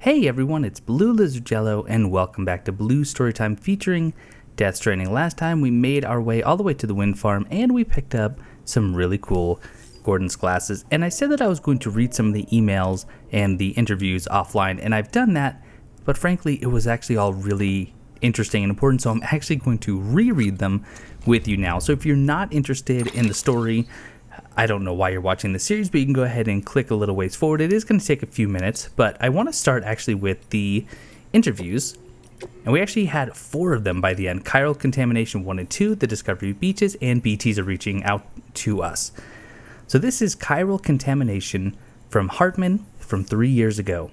Hey everyone, it's Bluelizardjello, and welcome back to Blue Storytime featuring Death Stranding. Last time we made our way all the way to the wind farm, and we picked up some really cool Gordon's glasses. And I said that I was going to read some of the emails and the interviews offline, and I've done that, but frankly, it was actually all really interesting and important, so I'm actually going to reread them with you now. So if you're not interested in the story, I don't know why you're watching the series, but you can go ahead and click a little ways forward. It is going to take a few minutes, but I want to start actually with the interviews. And we actually had 4 of them by the end. Chiral Contamination 1 and 2, The Discovery of Beaches, and BTs are reaching out to us. So this is Chiral Contamination from Hartman from 3 years ago.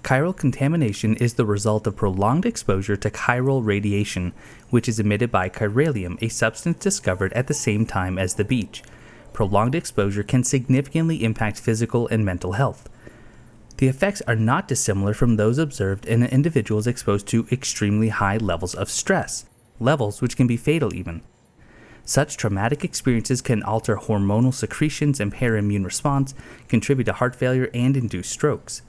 Chiral contamination is the result of prolonged exposure to chiral radiation, which is emitted by chiralium, a substance discovered at the same time as the beach. Prolonged exposure can significantly impact physical and mental health. The effects are not dissimilar from those observed in individuals exposed to extremely high levels of stress, levels which can be fatal even. Such traumatic experiences can alter hormonal secretions, impair immune response, contribute to heart failure, and induce strokes.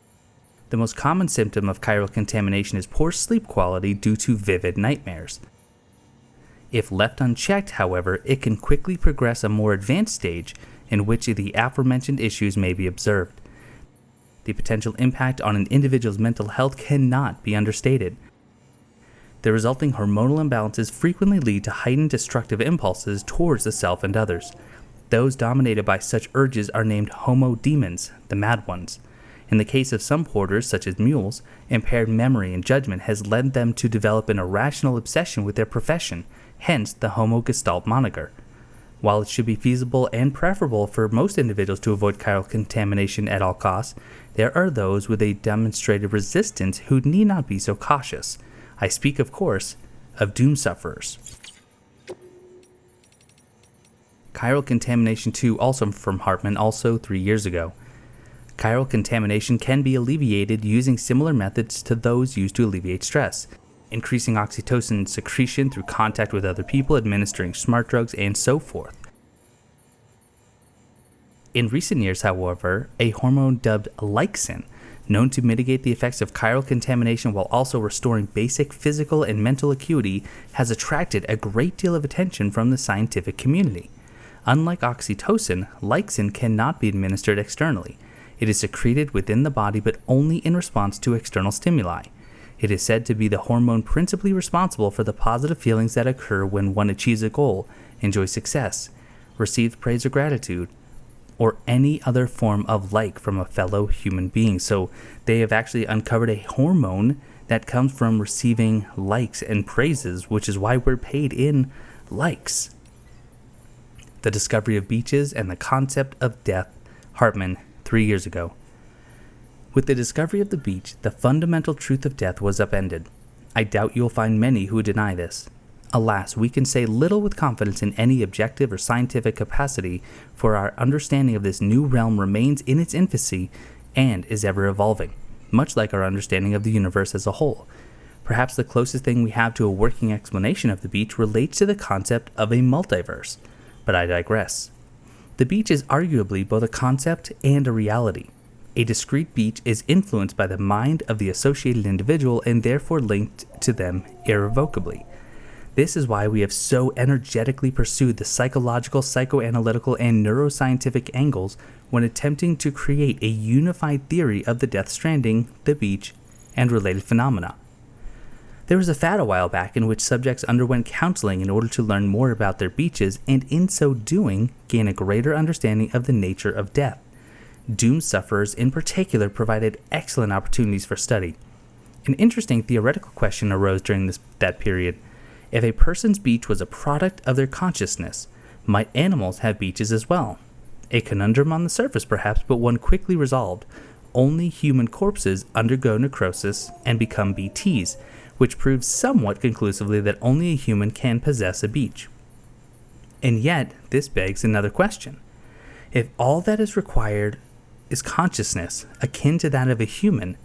The most common symptom of chiral contamination is poor sleep quality due to vivid nightmares. If left unchecked, however, it can quickly progress a more advanced stage in which the aforementioned issues may be observed. The potential impact on an individual's mental health cannot be understated. The resulting hormonal imbalances frequently lead to heightened destructive impulses towards the self and others. Those dominated by such urges are named homodemons, the mad ones. In the case of some porters, such as mules, impaired memory and judgment has led them to develop an irrational obsession with their profession, hence the Homo Gestalt moniker. While it should be feasible and preferable for most individuals to avoid chiral contamination at all costs, there are those with a demonstrated resistance who need not be so cautious. I speak, of course, of doom sufferers. Chiral Contamination 2, also from Hartman, also 3 years ago. Chiral contamination can be alleviated using similar methods to those used to alleviate stress, increasing oxytocin secretion through contact with other people, administering smart drugs, and so forth. In recent years, however, a hormone dubbed lyxin, known to mitigate the effects of chiral contamination while also restoring basic physical and mental acuity, has attracted a great deal of attention from the scientific community. Unlike oxytocin, lyxin cannot be administered externally. It is secreted within the body but only in response to external stimuli. It is said to be the hormone principally responsible for the positive feelings that occur when one achieves a goal, enjoys success, receives praise or gratitude, or any other form of like from a fellow human being. So they have actually uncovered a hormone that comes from receiving likes and praises, which is why we're paid in likes. The Discovery of Beaches and the Concept of Death, Hartman, 3 years ago. With the discovery of the beach, the fundamental truth of death was upended. I doubt you'll find many who deny this. Alas, we can say little with confidence in any objective or scientific capacity, for our understanding of this new realm remains in its infancy and is ever evolving, much like our understanding of the universe as a whole. Perhaps the closest thing we have to a working explanation of the beach relates to the concept of a multiverse, but I digress. The beach is arguably both a concept and a reality. A discrete beach is influenced by the mind of the associated individual and therefore linked to them irrevocably. This is why we have so energetically pursued the psychological, psychoanalytical, and neuroscientific angles when attempting to create a unified theory of the Death Stranding, the beach, and related phenomena. There was a fad a while back in which subjects underwent counseling in order to learn more about their beaches and in so doing gain a greater understanding of the nature of death. Doom sufferers in particular provided excellent opportunities for study. An interesting theoretical question arose during that period. If a person's beach was a product of their consciousness, might animals have beaches as well? A conundrum on the surface perhaps, but one quickly resolved. Only human corpses undergo necrosis and become BTs, which proves somewhat conclusively that only a human can possess a beach. And yet, this begs another question. If all that is required is consciousness akin to that of a human,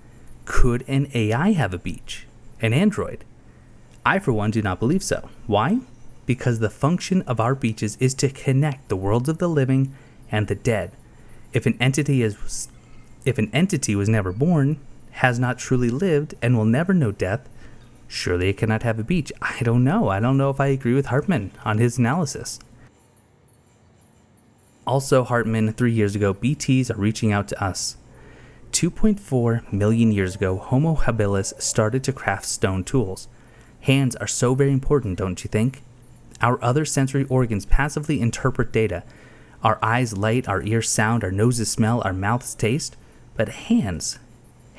could an AI have a beach? An android? I, for one, do not believe so. Why? Because the function of our beaches is to connect the worlds of the living and the dead. If an entity was never born, has not truly lived and will never know death, surely it cannot have a beach. I don't know. I don't know if I agree with Hartman on his analysis. Also, Hartman, 3 years ago, BTs are reaching out to us. 2.4 million years ago, Homo habilis started to craft stone tools. Hands are so very important, don't you think? Our other sensory organs passively interpret data. Our eyes light, our ears sound, our noses smell, our mouths taste. But hands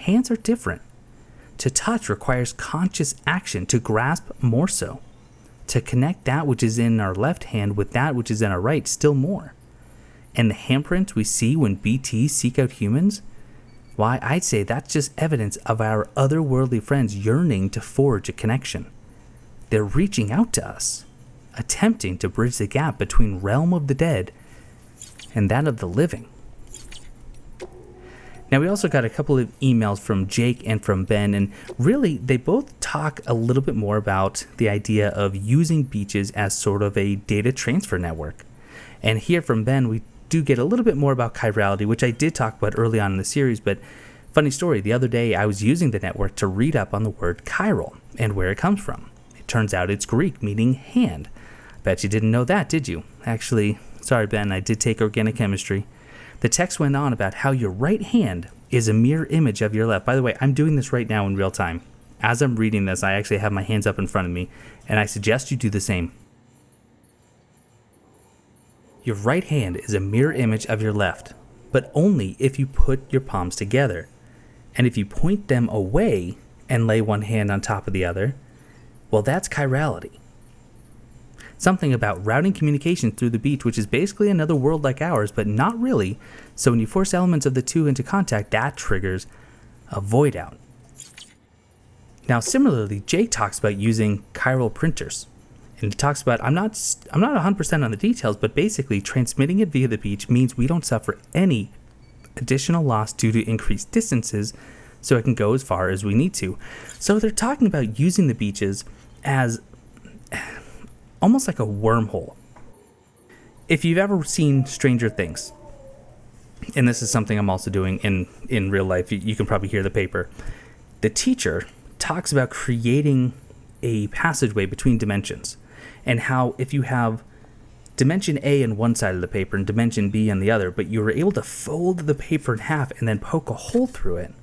are different. To touch requires conscious action, to grasp more so. To connect that which is in our left hand with that which is in our right, still more. And the handprints we see when BTs seek out humans? Why, I'd say that's just evidence of our otherworldly friends yearning to forge a connection. They're reaching out to us, attempting to bridge the gap between realm of the dead and that of the living. Now, we also got a couple of emails from Jake and from Ben, and really they both talk a little bit more about the idea of using beaches as sort of a data transfer network. And here from Ben, we do get a little bit more about chirality, which I did talk about early on in the series, but funny story, the other day I was using the network to read up on the word chiral and where it comes from. It turns out it's Greek, meaning hand. Bet you didn't know that, did you? Actually, sorry Ben, I did take organic chemistry. The text went on about how your right hand is a mirror image of your left. By the way, I'm doing this right now in real time. As I'm reading this, I actually have my hands up in front of me, and I suggest you do the same. Your right hand is a mirror image of your left, but only if you put your palms together. And if you point them away and lay one hand on top of the other, well, that's chirality. Something about routing communication through the beach, which is basically another world like ours, but not really. So when you force elements of the two into contact, that triggers a Voidout. Now, similarly, Jake talks about using chiral printers. And he talks about, I'm not 100% on the details, but basically transmitting it via the beach means we don't suffer any additional loss due to increased distances, so it can go as far as we need to. So they're talking about using the beaches as almost like a wormhole. If you've ever seen Stranger Things, and this is something I'm also doing in real life, you can probably hear the paper. The teacher talks about creating a passageway between dimensions, and how if you have dimension A on one side of the paper and dimension B on the other, but you were able to fold the paper in half and then poke a hole through it,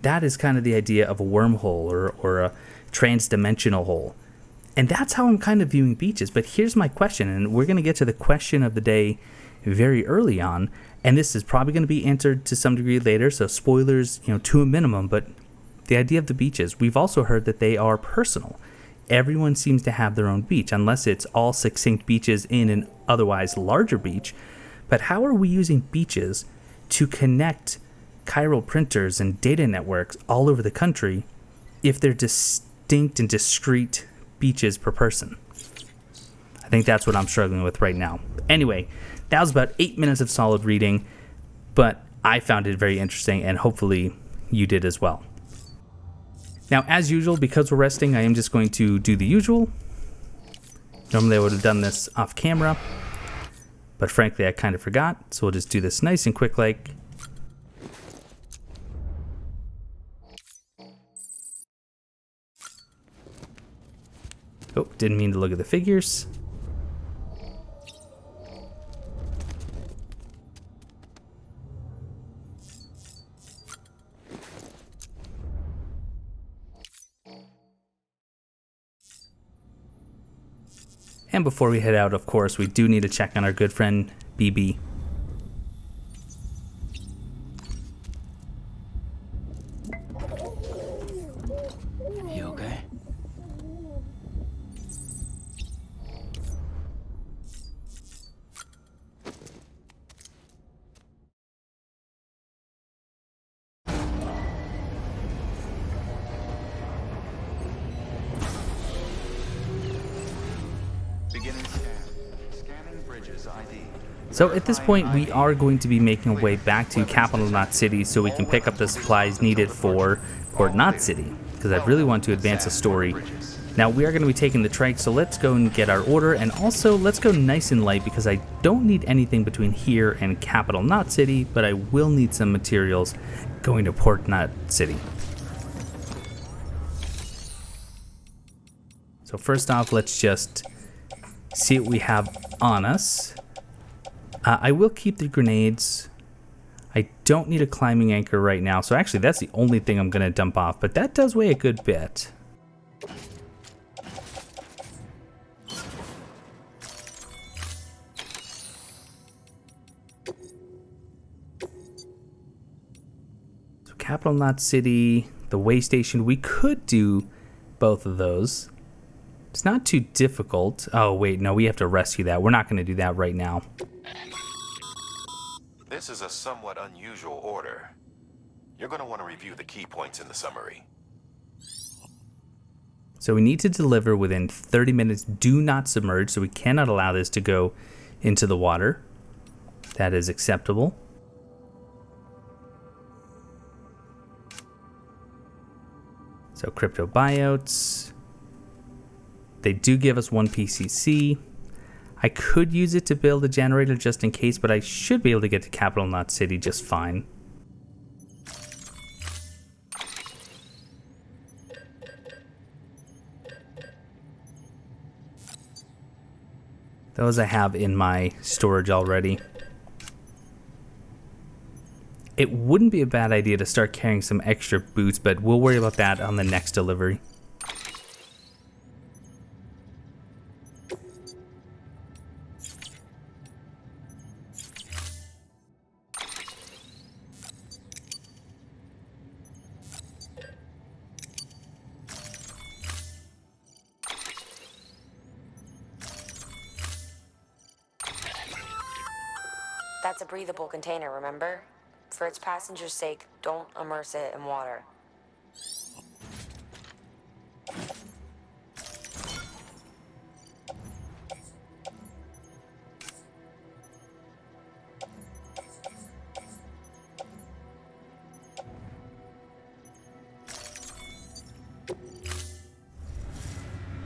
that is kind of the idea of a wormhole or a trans-dimensional hole. And that's how I'm kind of viewing beaches. But here's my question, and we're going to get to the question of the day very early on, and this is probably going to be answered to some degree later, so spoilers, to a minimum. But the idea of the beaches, we've also heard that they are personal. Everyone seems to have their own beach, unless it's all succinct beaches in an otherwise larger beach. But how are we using beaches to connect chiral printers and data networks all over the country if they're distinct and discrete beaches per person? I think that's what I'm struggling with right now. Anyway, that was about 8 minutes of solid reading, but I found it very interesting, and hopefully you did as well. Now, as usual, because we're resting, I am just going to do the usual. Normally I would have done this off camera, but frankly I kind of forgot, so we'll just do this nice and quick like. Oh, didn't mean to look at the figures. And before we head out, of course, we do need to check on our good friend, BB. You okay? So at this point, we are going to be making our way back to Capital Knot City so we can pick up the supplies needed for Port Knot City, because I really want to advance the story Now we are going to be taking the trike, so let's go and get our order, and also let's go nice and light because I don't need anything between here and Capital Knot City, but I will need some materials going to Port Knot City. So first off, let's just see what we have on us. I will keep the grenades. I don't need a climbing anchor right now, so actually that's the only thing I'm going to dump off, but that does weigh a good bit. So Capital Knot City, the way station, we could do both of those. It's not too difficult. Oh wait, no, we have to rescue that. We're not going to do that right now. This is a somewhat unusual order. You're going to want to review the key points in the summary. So we need to deliver within 30 minutes. Do not submerge, so we cannot allow this to go into the water. That is acceptable. So crypto buyouts. They do give us 1 PCC. I could use it to build a generator just in case, but I should be able to get to Capital Knot City just fine. Those I have in my storage already. It wouldn't be a bad idea to start carrying some extra boots, but we'll worry about that on the next delivery. That's a breathable container, remember? For its passengers' sake, don't immerse it in water.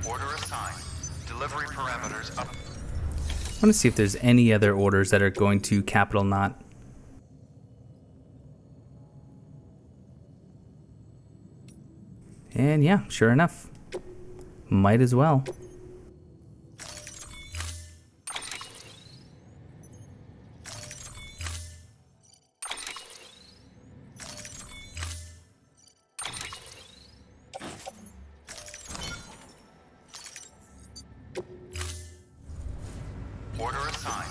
Order assigned. Delivery parameters up. I want to see if there's any other orders that are going to Capital Knot. And yeah, sure enough. Might as well. Order assigned.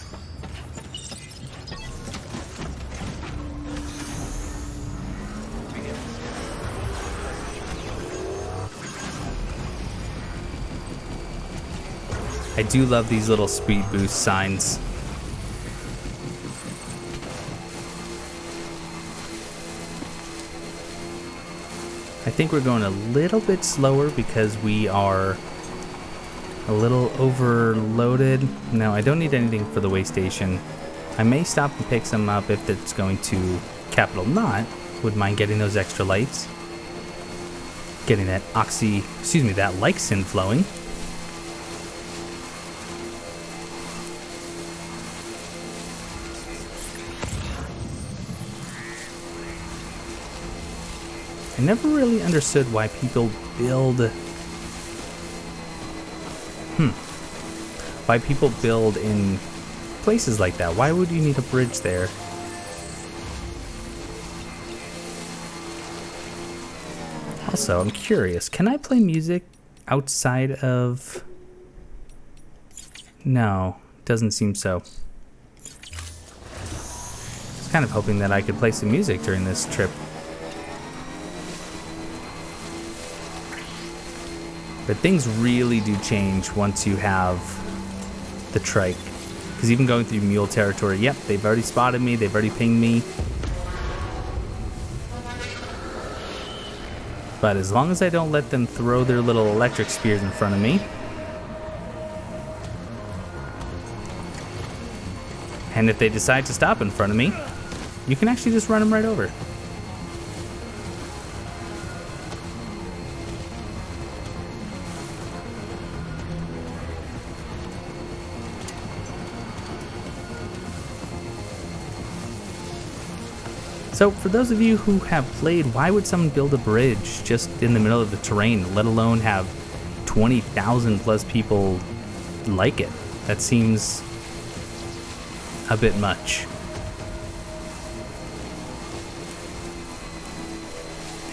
I do love these little speed boost signs. I think we're going a little bit slower because we are a little overloaded. No, I don't need anything for the way station. I may stop and pick some up if it's going to Capital Knot. Wouldn't mind getting those extra lights. Getting that that Lyxin flowing. I never really understood why people build... Why people build in places like that. Why would you need a bridge there? Also, I'm curious. Can I play music outside of... No, doesn't seem so. I was kind of hoping that I could play some music during this trip. But things really do change once you have the trike. Because even going through mule territory, yep, they've already spotted me, they've already pinged me. But as long as I don't let them throw their little electric spears in front of me. And if they decide to stop in front of me, you can actually just run them right over. So, for those of you who have played, why would someone build a bridge just in the middle of the terrain, let alone have 20,000 plus people like it? That seems a bit much.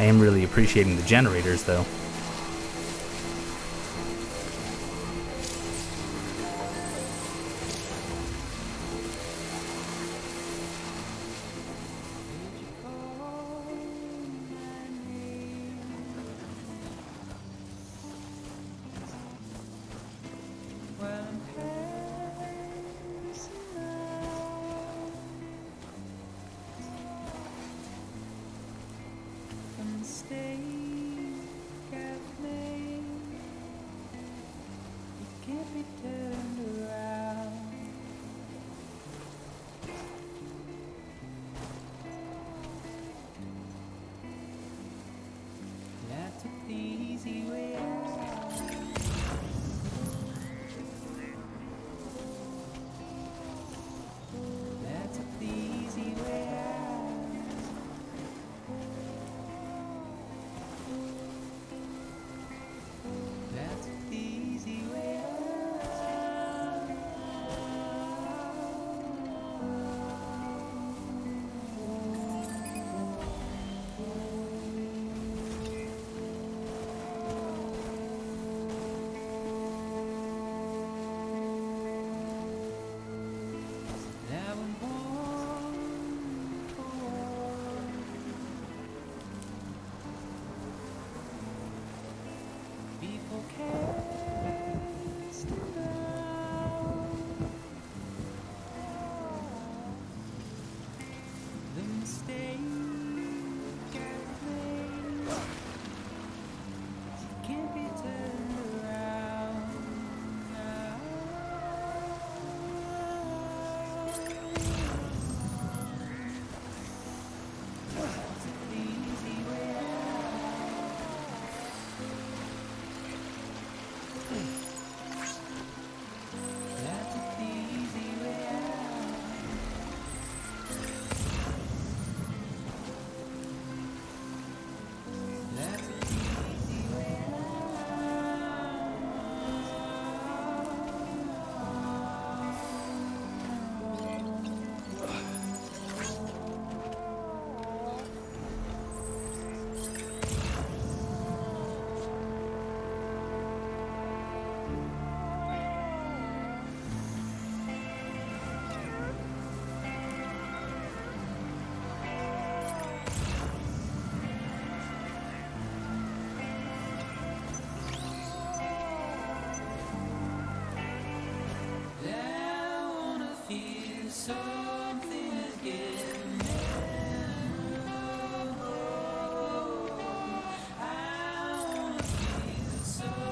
I am really appreciating the generators, though.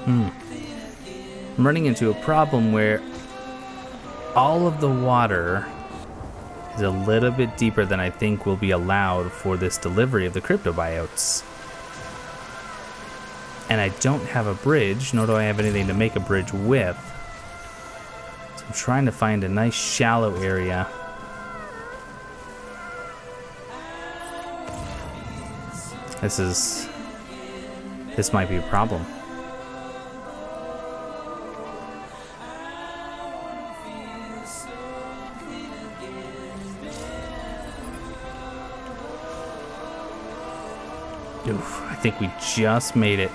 I'm running into a problem where all of the water is a little bit deeper than I think will be allowed for this delivery of the cryptobiotes. And I don't have a bridge, nor do I have anything to make a bridge with. So I'm trying to find a nice shallow area. This might be a problem. Oof, I think we just made it.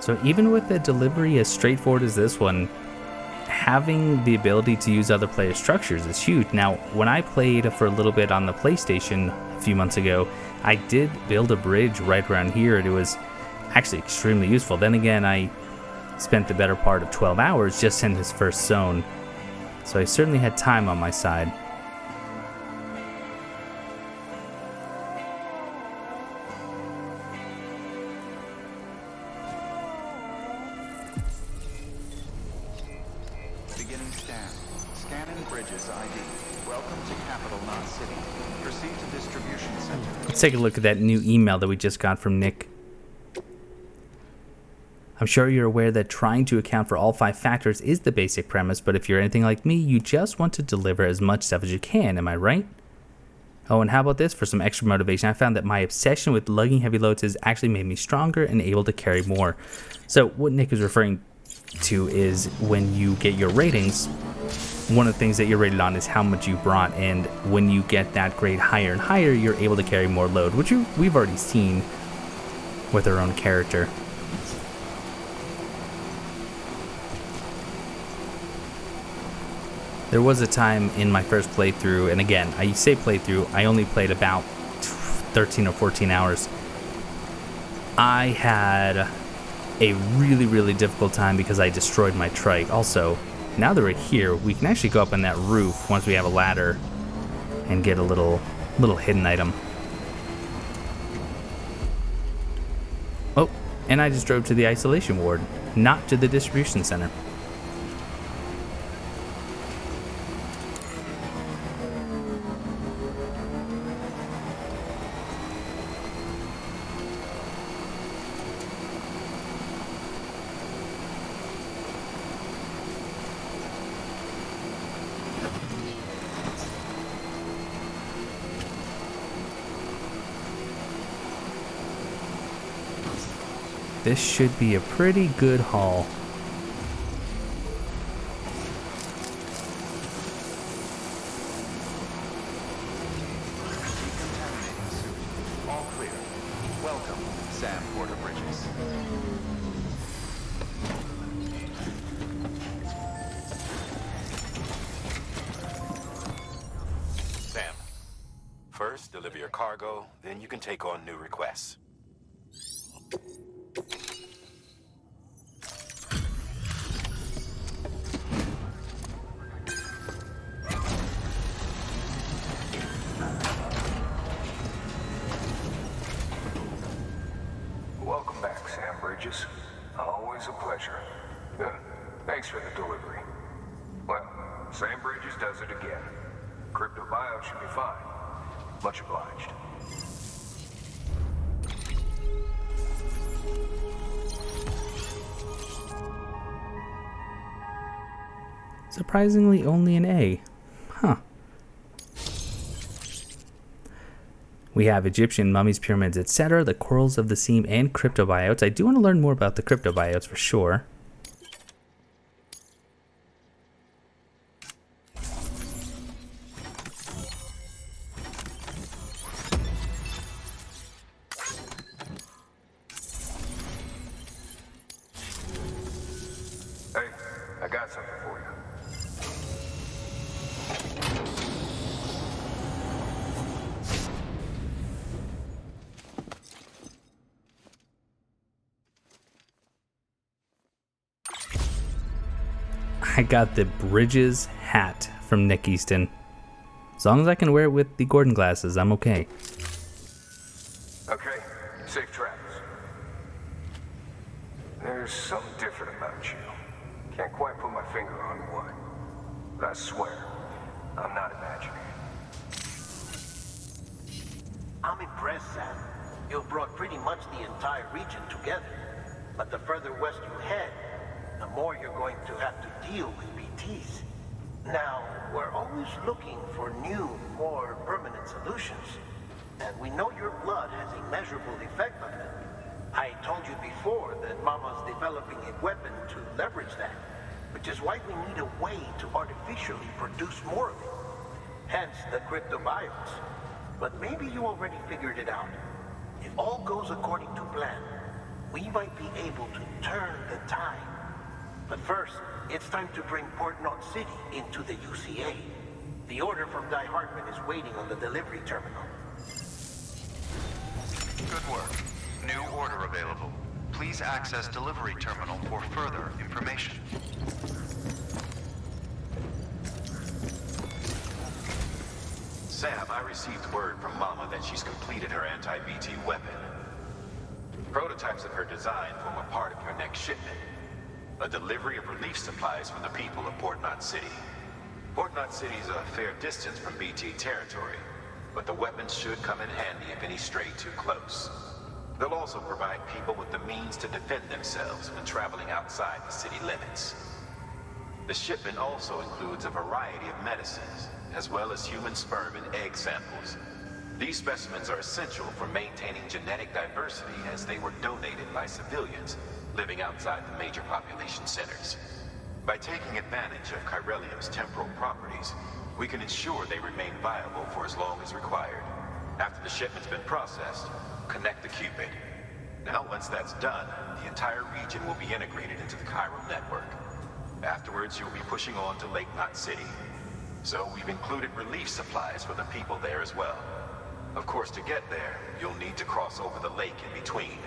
So even with a delivery as straightforward as this one, having the ability to use other player structures is huge. Now, when I played for a little bit on the PlayStation a few months ago, I did build a bridge right around here, and it was actually extremely useful. Then again, I spent the better part of 12 hours just in this first zone, so I certainly had time on my side. Beginning scan. Scanning bridges ID. Welcome to Capital Knot City. Proceed to distribution center. Let's take a look at that new email that we just got from Nick. I'm sure you're aware that trying to account for all 5 factors is the basic premise, but if you're anything like me, you just want to deliver as much stuff as you can, am I right? Oh, and how about this for some extra motivation? I found that my obsession with lugging heavy loads has actually made me stronger and able to carry more. So what Nick is referring to is when you get your ratings, one of the things that you're rated on is how much you brought, and when you get that grade higher and higher, you're able to carry more load, which we've already seen with our own character. There was a time in my first playthrough, and again, I say playthrough, I only played about 13 or 14 hours. I had a really, really difficult time because I destroyed my trike. Also, now that we're here, we can actually go up on that roof once we have a ladder and get a little hidden item. Oh, and I just drove to the isolation ward, not to the distribution center. This should be a pretty good haul. Decontaminating suit. All clear. Welcome, Sam Porter Bridges. Sam, first deliver your cargo, then you can take on new requests. Welcome back, Sam Bridges. Always a pleasure. Thanks for the delivery. Well, Sam Bridges does it again. Crypto bio should be fine. Much obliged. Surprisingly, only an A. Huh. We have Egyptian mummies, pyramids, etc., the corals of the seam, and cryptobiotes. I do want to learn more about the cryptobiotes for sure. Hey, I got something for you. I got the Bridges hat from Nick Easton. As long as I can wear it with the Gordon glasses, I'm okay. Okay, safe travels. There's something different about you. Can't quite put my finger on what. But I swear, I'm not imagining it. I'm impressed, Sam. You've brought pretty much the entire region together. But the further west you head, the more you're going to have to deal with BTs. Now, we're always looking for new, more permanent solutions. And we know your blood has a measurable effect on them. I told you before that Mama's developing a weapon to leverage that, which is why we need a way to artificially produce more of it. Hence the cryptobiotes. But maybe you already figured it out. If all goes according to plan, we might be able to turn the tide. But first, it's time to bring Port Knot City into the UCA. The order from Die Hartman is waiting on the delivery terminal. Good work. New order available. Please access delivery terminal for further information. Sam, I received word from Mama that she's completed her anti-BT weapon. Prototypes of her design form a part of your next shipment. A delivery of relief supplies from the people of Port Knot City. Port Knot City is a fair distance from BT territory, but the weapons should come in handy if any stray too close. They'll also provide people with the means to defend themselves when traveling outside the city limits. The shipment also includes a variety of medicines, as well as human sperm and egg samples. These specimens are essential for maintaining genetic diversity as they were donated by civilians living outside the major population centers. By taking advantage of chiralium's temporal properties, we can ensure they remain viable for as long as required. After the shipment's been processed, connect the Cupid. Now, once that's done, the entire region will be integrated into the chiral network. Afterwards, you'll be pushing on to Lake Knot City. So we've included relief supplies for the people there as well. Of course, to get there, you'll need to cross over the lake in between.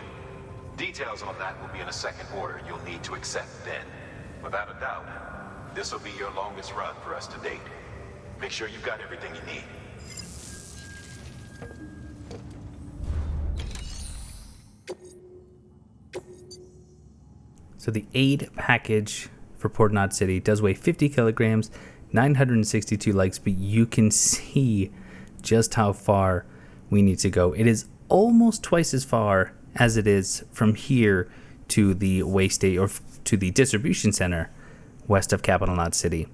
Details on that will be in a second order you'll need to accept then. Without a doubt, this will be your longest run for us to date. Make sure you've got everything you need. So the aid package for Port Knot City does weigh 50 kilograms, 962 likes, but you can see just how far we need to go. It is almost twice as far as it is from here to the waste state or to the distribution center west of Capital Knot City.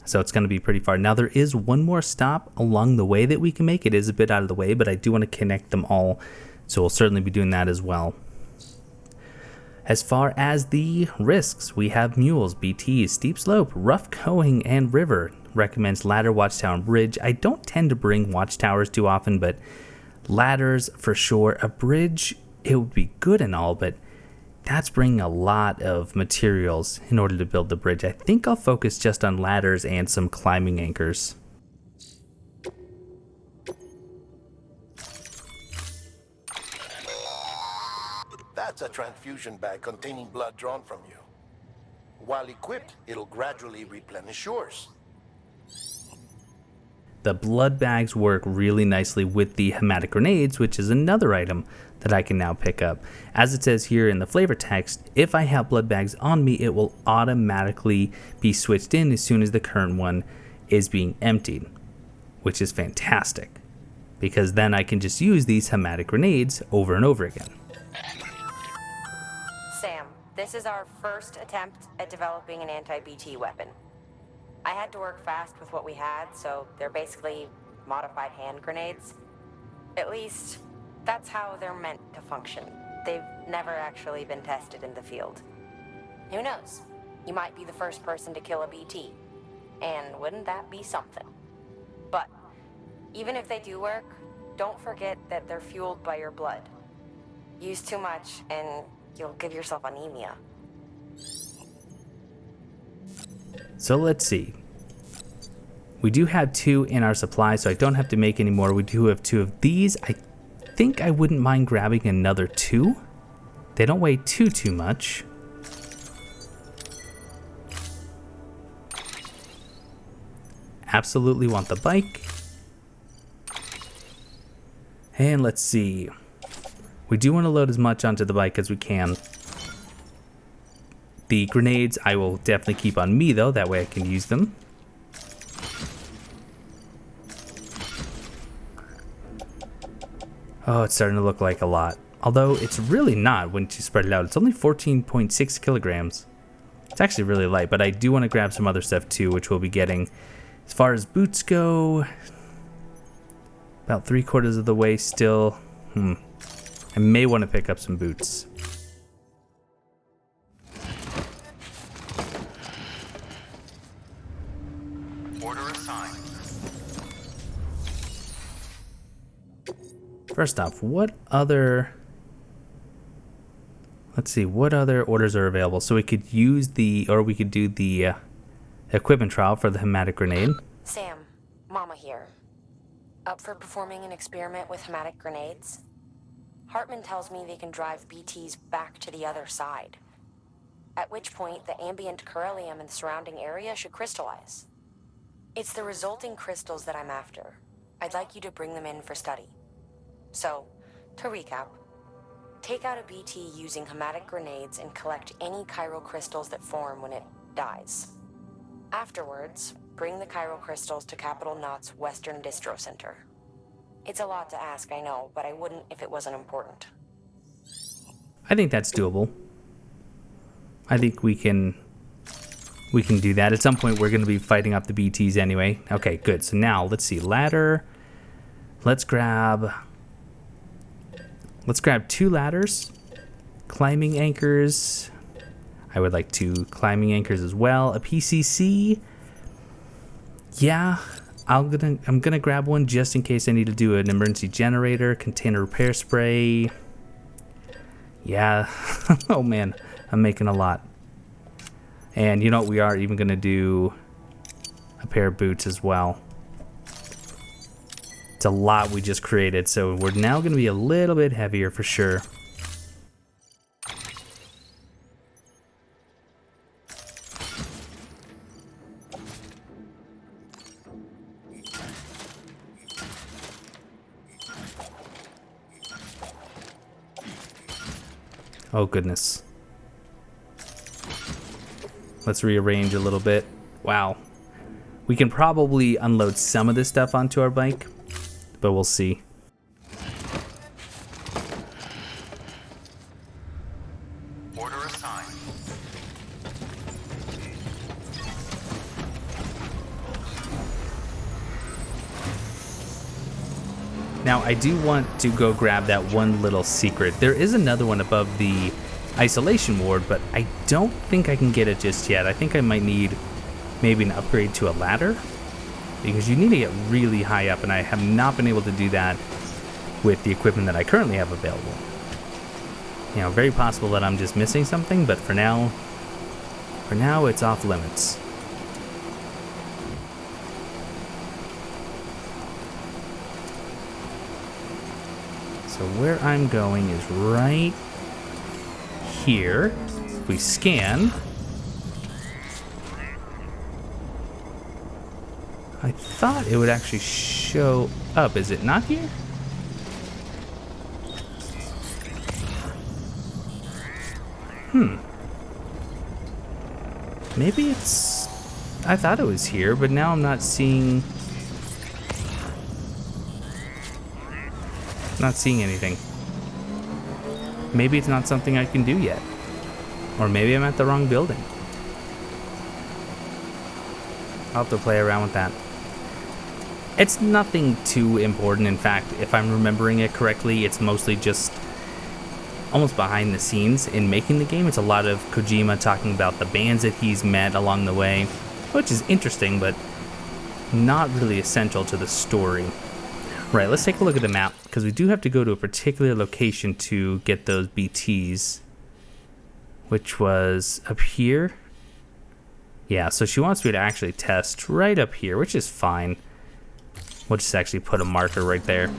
So it's going to be pretty far. Now there is one more stop along the way that we can make. It is a bit out of the way, but I do want to connect them all. So we'll certainly be doing that as well. As far as the risks, we have mules, BTs, steep slope, rough going, and river. Recommends ladder, watchtower, and bridge. I don't tend to bring watchtowers too often, but ladders for sure. A bridge, it would be good and all, but that's bringing a lot of materials in order to build the bridge. I think I'll focus just on ladders and some climbing anchors. That's a transfusion bag containing blood drawn from you. While equipped, it'll gradually replenish yours. The blood bags work really nicely with the hematic grenades, which is another item that I can now pick up. As it says here in the flavor text, if I have blood bags on me, it will automatically be switched in as soon as the current one is being emptied, which is fantastic, because then I can just use these hematic grenades over and over again. Sam, this is our first attempt at developing an anti-BT weapon. I had to work fast with what we had, so they're basically modified hand grenades. At least, that's how they're meant to function. They've never actually been tested in the field. Who knows? You might be the first person to kill a BT. And wouldn't that be something? But, even if they do work, don't forget that they're fueled by your blood. Use too much, and you'll give yourself anemia. So let's see. We do have 2 in our supply, so I don't have to make any more. We do have 2 of these. I think I wouldn't mind grabbing another 2. They don't weigh too much. Absolutely want the bike. And let's see. We do want to load as much onto the bike as we can. The grenades I will definitely keep on me though, that way I can use them. Oh, it's starting to look like a lot. Although it's really not when you spread it out. It's only 14.6 kilograms. It's actually really light, but I do want to grab some other stuff too, which we'll be getting. As far as boots go, about 3/4 of the way still. I may want to pick up some boots. Order assigned. First off, what other... Let's see, what other orders are available? So we could use the, or we could do the equipment trial for the hematic grenade. Sam, Mama here. Up for performing an experiment with hematic grenades? Hartman tells me they can drive BTs back to the other side. At which point, the ambient chiralium in the surrounding area should crystallize. It's the resulting crystals that I'm after. I'd like you to bring them in for study. So, to recap, take out a BT using hematic grenades and collect any chiral crystals that form when it dies. Afterwards, bring the chiral crystals to Capital Knot's Western Distro Center. It's a lot to ask, I know, but I wouldn't if it wasn't important. I think that's doable. I think we can do that. At some point, we're going to be fighting up the BTs anyway. Okay, good. So now, let's see. Ladder. Let's grab 2 ladders. Climbing anchors. I would like 2 climbing anchors as well. A PCC. Yeah, I'm gonna grab one just in case I need to do an emergency generator. Container repair spray. Yeah. Oh man, I'm making a lot. And you know what? We are even gonna do a pair of boots as well. It's a lot we just created, so we're now gonna be a little bit heavier for sure. Oh goodness. Let's rearrange a little bit. Wow. We can probably unload some of this stuff onto our bike, but we'll see. Order assigned. Now, I do want to go grab that one little secret. There is another one above the isolation ward, but I don't think I can get it just yet. I think I might need maybe an upgrade to a ladder, because you need to get really high up, and I have not been able to do that with the equipment that I currently have available. You know, very possible that I'm just missing something, but for now it's off limits. So where I'm going is right here. If we scan, I thought it would actually show up. Is it not here? Maybe it's... I thought it was here, but now I'm not seeing... Not seeing anything. Maybe it's not something I can do yet. Or maybe I'm at the wrong building. I'll have to play around with that. It's nothing too important. In fact, if I'm remembering it correctly, it's mostly just almost behind the scenes in making the game. It's a lot of Kojima talking about the bands that he's met along the way, which is interesting, but not really essential to the story. Right, let's take a look at the map, because we do have to go to a particular location to get those BTs, which was up here. Yeah, so she wants me to actually test right up here, which is fine. We'll just actually put a marker right there.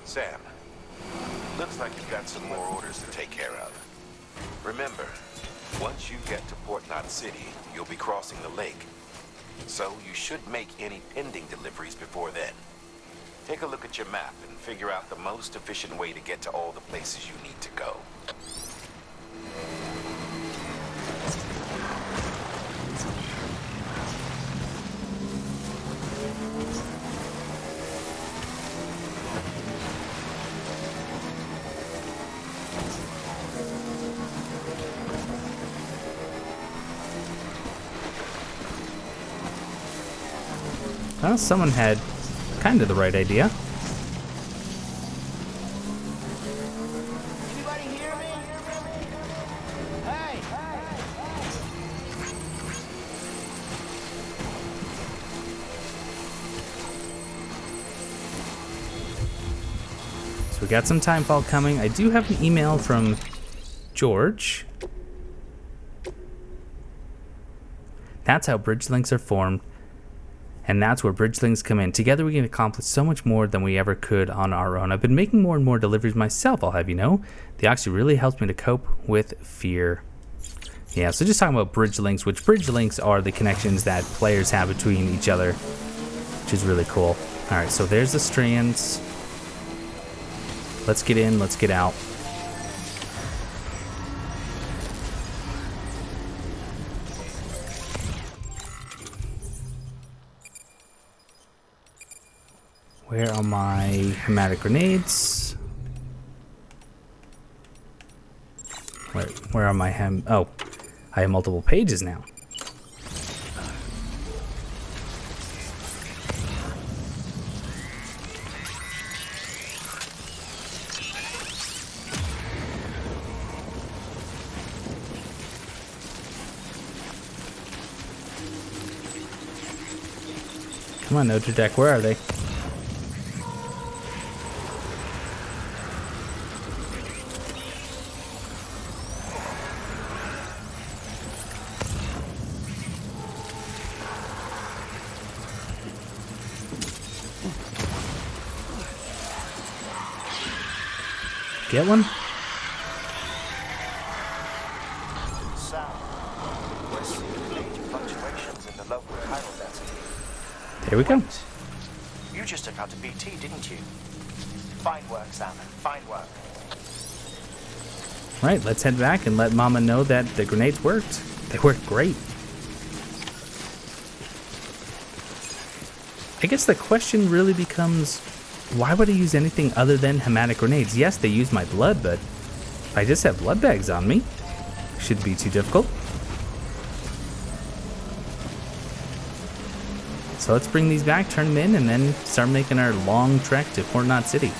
Sam, looks like you've got some more orders to take care of. Remember, once you get to Port Knot City, you'll be crossing the lake. So you should make any pending deliveries before then. Take a look at your map and figure out the most efficient way to get to all the places you need to go. Well, someone had kind of the right idea. Anybody hear me? Hey! So we got some timefall coming. I do have an email from George. That's how bridge links are formed. And that's where bridge links come in. Together we can accomplish so much more than we ever could on our own. I've been making more and more deliveries myself, I'll have you know. The Oxy really helps me to cope with fear. Yeah, so just talking about bridge links, which bridge links are the connections that players have between each other, which is really cool. Alright, so there's the strands. Let's get in, let's get out. Where are my hematic grenades? Where are my Oh, I have multiple pages now. Come on, no detract, where are they? Get one? Sam, we're seeing major fluctuations in the local chiral density. There we go. You just took out a BT, didn't you? Fine work, Sam. Fine work. Right, let's head back and let Mama know that the grenades worked. They worked great. I guess the question really becomes, why would I use anything other than hematic grenades? Yes, they use my blood, but if I just have blood bags on me, shouldn't be too difficult. So let's bring these back, turn them in, and then start making our long trek to Port Knot City.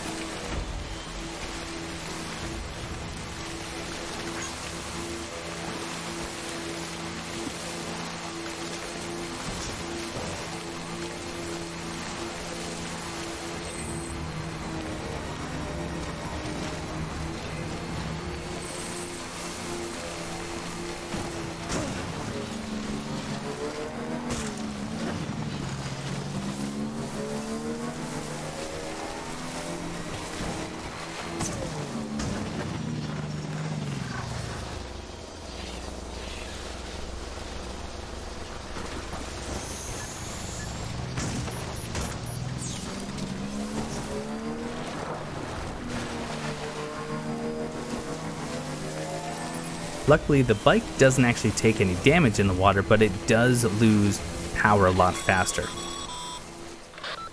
Luckily, the bike doesn't actually take any damage in the water, but it does lose power a lot faster.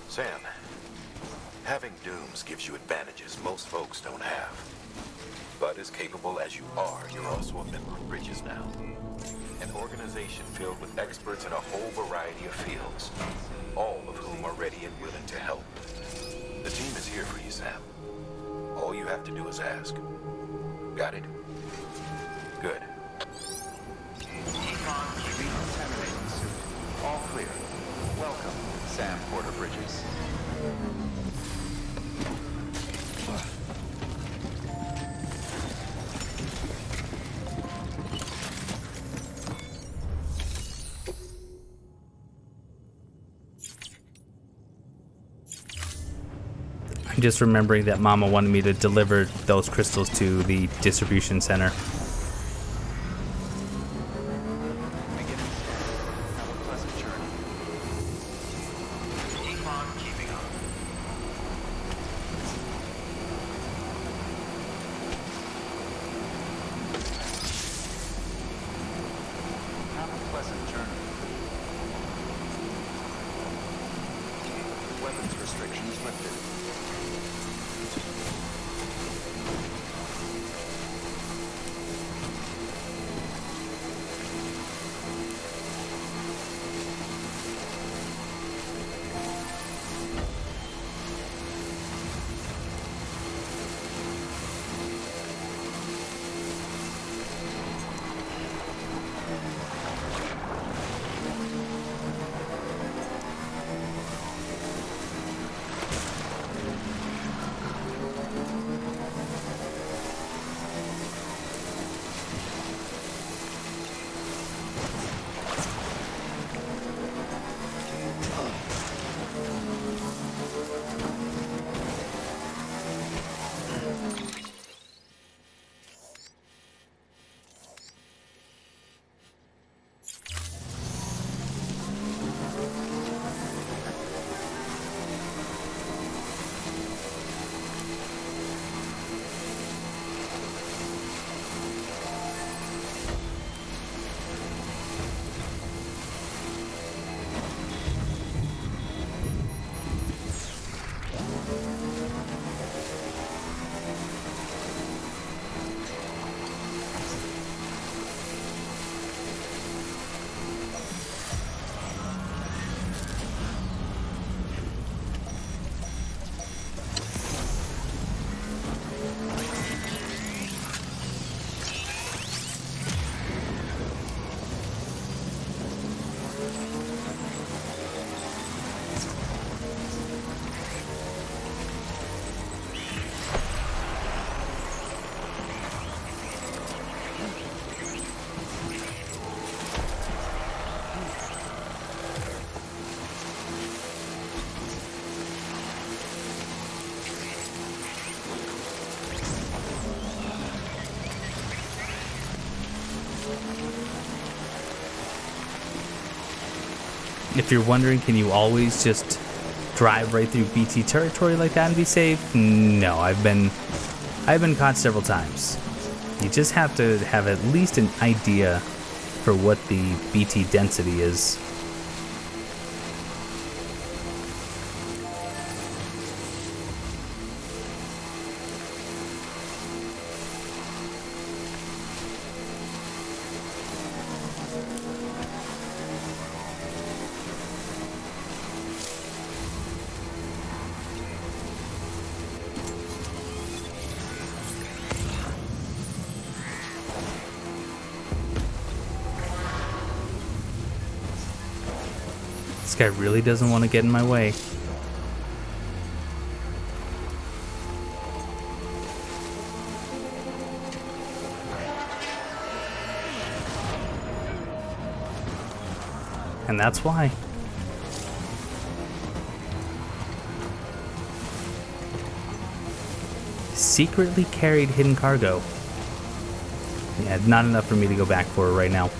Sam, having dooms gives you advantages most folks don't have. But as capable as you are, you're also a member of Bridges now. An organization filled with experts in a whole variety of fields, all of whom are ready and willing to help. The team is here for you, Sam. All you have to do is ask. Got it? Good. Econ recontaminating suit. All clear. Welcome, Sam Porter Bridges. I'm just remembering that Mama wanted me to deliver those crystals to the distribution center. If you're wondering, can you always just drive right through BT territory like that and be safe? No, I've been caught several times. You just have to have at least an idea for what the BT density is. This guy really doesn't want to get in my way. And that's why. Secretly carried hidden cargo. Yeah, not enough for me to go back for it right now.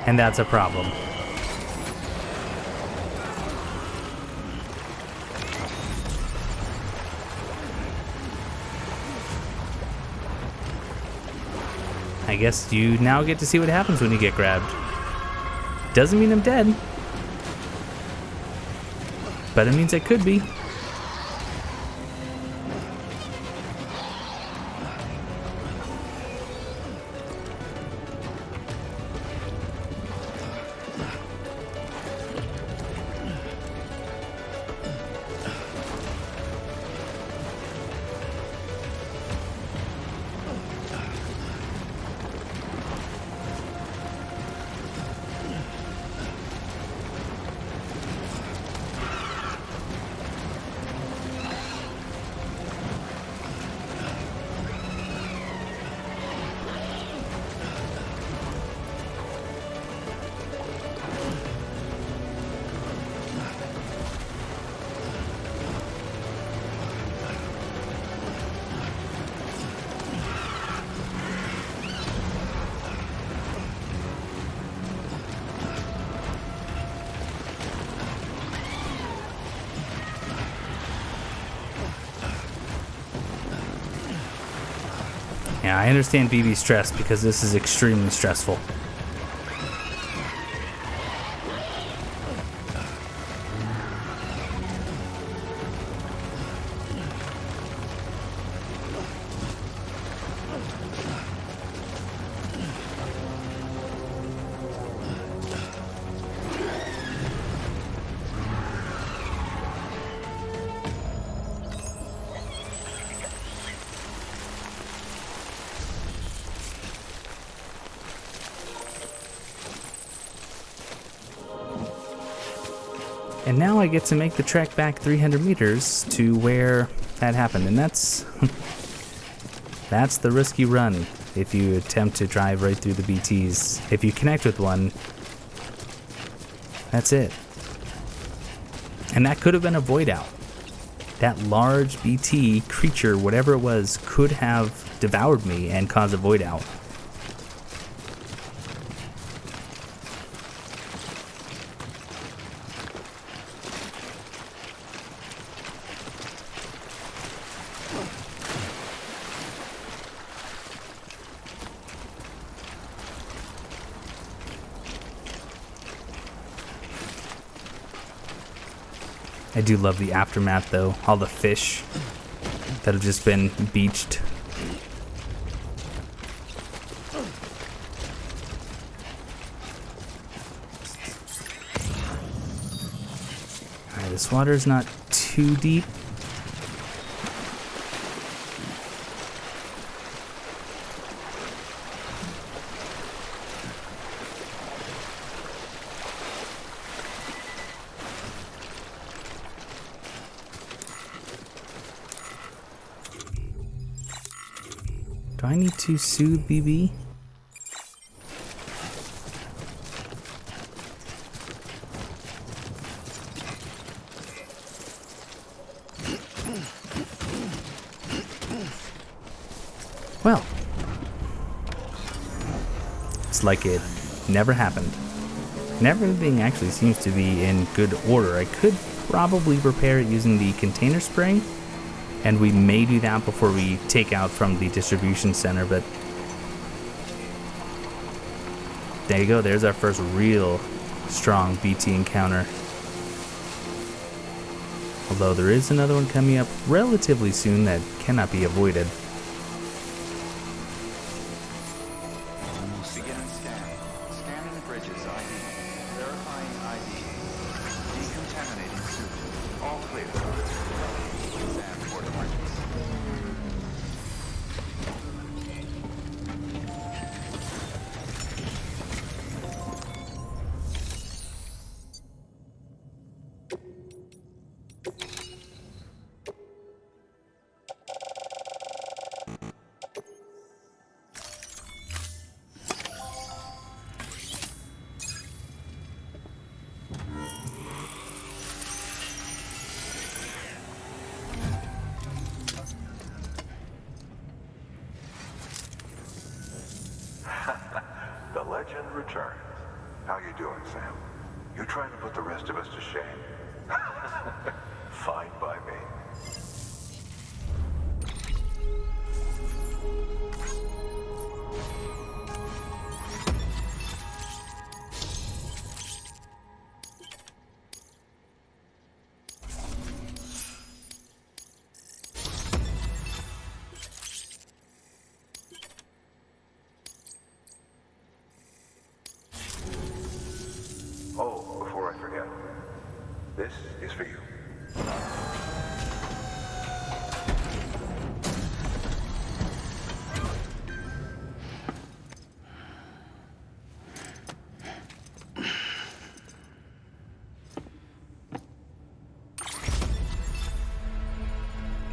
And that's a problem. I guess you now get to see what happens when you get grabbed. Doesn't mean I'm dead, but it means I could be. Yeah, I understand BB's stress because this is extremely stressful. And now I get to make the trek back 300 meters to where that happened. And that's the risky run if you attempt to drive right through the BTs. If you connect with one, that's it. And that could have been a Voidout. That large BT creature, whatever it was, could have devoured me and caused a Voidout. I do love the aftermath though. All the fish that have just been beached. Alright, this water is not too deep. Do I need to soothe BB? Well, it's like it never happened. And everything actually seems to be in good order. I could probably repair it using the container spray, and we may do that before we take out from the distribution center, but there you go. There's our first real strong BT encounter. Although there is another one coming up relatively soon that cannot be avoided. Beginning scan. Scanning bridges ID. Verifying ID. Decontaminating suit. All clear. Stand for emergency. The legend returns. How you doing, Sam? You trying to put the rest of us to shame? Fine by me. Oh, before I forget, this is for you.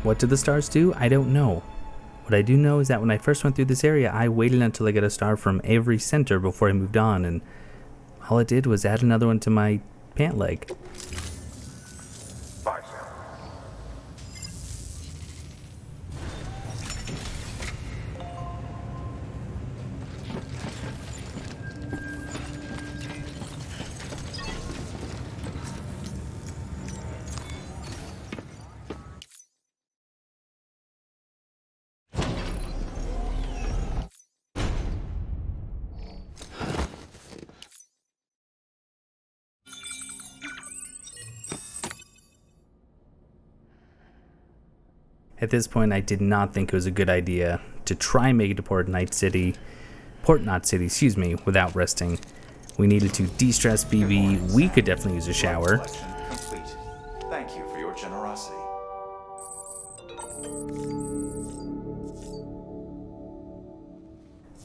What did the stars do? I don't know. What I do know is that when I first went through this area, I waited until I got a star from every center before I moved on, and all it did was add another one to my pant leg. Bye, Sam. At this point, I did not think it was a good idea to try and make it to Port Knot City, without resting. We needed to de-stress BB. We could definitely use a shower. Collection complete. Thank you for your generosity.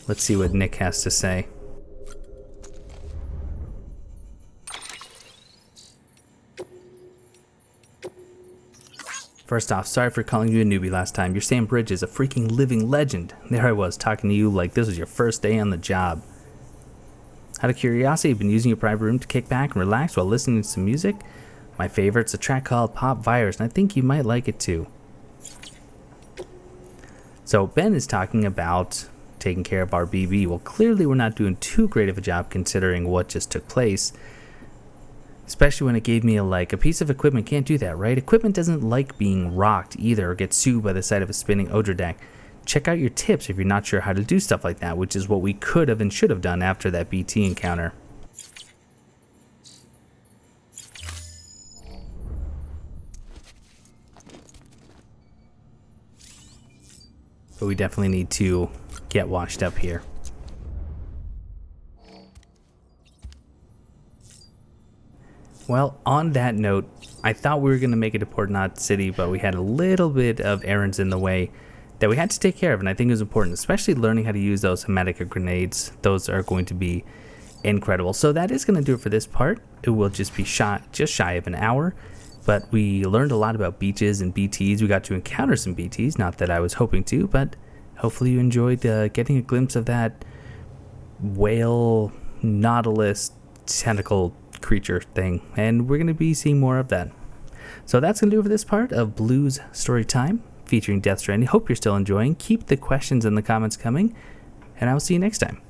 Let's see what Nick has to say. First off, sorry for calling you a newbie last time. Your Sam Bridge is a freaking living legend. There I was, talking to you like this was your first day on the job. Out of curiosity, I've been using your private room to kick back and relax while listening to some music. My favorite's a track called Pop Virus, and I think you might like it too. So Ben is talking about taking care of our BB. Well, clearly we're not doing too great of a job considering what just took place. Especially when it gave me a piece of equipment can't do that, right? Equipment doesn't like being rocked either or get sued by the sight of a spinning Odra deck. Check out your tips if you're not sure how to do stuff like that, which is what we could have and should have done after that BT encounter. but we definitely need to get washed up here. Well, on that note, I thought we were going to make it to Port Knot City, but we had a little bit of errands in the way that we had to take care of, and I think it was important, especially learning how to use those hematic grenades. Those are going to be incredible. So that is going to do it for this part. It will just be just shy of an hour, but we learned a lot about beaches and BTs. We got to encounter some BTs, not that I was hoping to, but hopefully you enjoyed getting a glimpse of that whale, nautilus, tentacle creature thing, and we're going to be seeing more of that. So that's going to do it for this part of Blue's Storytime featuring Death Stranding. Hope you're still enjoying. Keep the questions in the comments coming, and I will see you next time.